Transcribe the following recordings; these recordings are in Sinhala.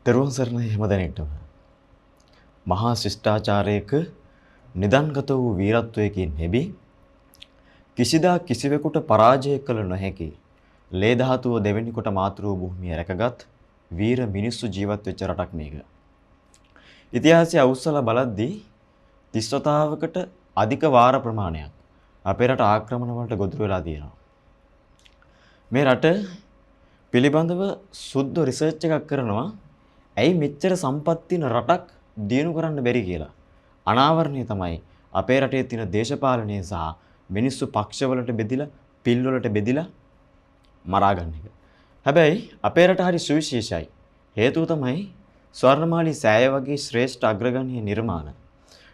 තෙරුවන් සරණයි හැමදෙනෙක්ටම. මහා ශිෂ්ටාචාරයක නිදන්ගත වූ වීරත්වයකින් හෙබි කිසිදා කිසිවෙකුට පරාජය කළ නොහැකි ලේ ධාතුව දෙවෙනි කොට මාතෘ භූමිය රැකගත් වීර මිනිස්සු ජීවත් වෙච්ච රටක් මේක. ඉතිහාසය අවුස්සලා බලද්දී 30 වතාවකට අධික වාර ප්‍රමාණයක් අපේ රට ආක්‍රමණ වලට ගොදුරු වෙලා තියෙනවා. මේ රට පිළිබඳව සුද්ධ රිසර්ච් එකක් කරනවා. ඇයි මෙච්චර සම්පත් තියෙන රටක් දියුණු කරන්න බැරි කියලා. අනාවරණය තමයි අපේ රටේ තියෙන දේශපාලනය සහ මිනිස්සු පක්ෂවලට බෙදිලා, පිල්වලට බෙදිලා මරා ගන්න එක. හැබැයි අපේ රට හරි සුවිශේෂයි. හේතුව තමයි ස්වර්ණමාලි සෑය වගේ ශ්‍රේෂ්ඨ අග්‍රගණ්‍ය නිර්මාණ.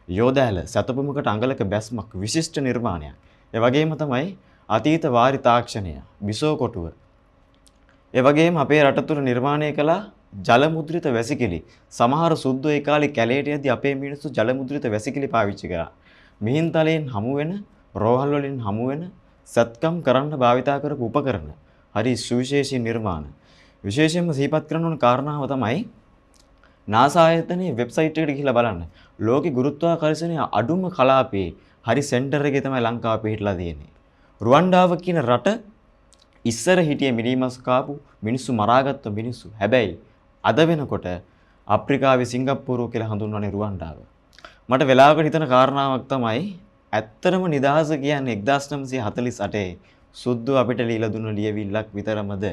යෝධෑල සතපුමකට අඟලක බැස්මක් විශිෂ්ට නිර්මාණයක්. ඒ වගේම තමයි අතීත වාරි තාක්ෂණය, බිසෝ කොටුව. ඒ වගේම අපේ රට තුල නිර්මාණය කළ ජල මුද්‍රිත වැසිකිලි. සමහර සුද්ධෝ ඒ කාලේ කැලේට යද්දී අපේ මිනිස්සු ජල මුද්‍රිත වැසිකිලි පාවිච්චි කරා. මිහින්තලයෙන් හමු වෙන, රෝහල් වලින් හමු වෙන සත්කම් කරන්න භාවිතා කරපු උපකරණ. හරි සුවිශේෂී නිර්මාණ. විශේෂයෙන්ම සිහිපත් කරන ඕන කාරණාව තමයි NASA ආයතනයේ වෙබ්සයිට් එකට ගිහිල්ලා බලන්න. ලෝකේ ගුරුත්වාකර්ෂණයේ අඩුම කලාපයේ හරි සෙන්ටර් එකේ තමයි ලංකාව පිහිටලා තියෙන්නේ. රුවන්ඩාව කියන රට ඉස්සර හිටියේ මිනිමස් කාපු මිනිස්සු මරාගත්තු මිනිස්සු. හැබැයි අද වෙනකොට අප්‍රිකාවේ සිංගප්පූරුව කියලා හඳුන්වන්නේ රුවන්ඩාව. මට වෙලාවකට හිතන කාරණාවක් තමයි ඇත්තටම නිදහස කියන්නේ 1948 සුද්දෝ අපිට লীලා දුන්න ලියවිල්ලක් විතරමද?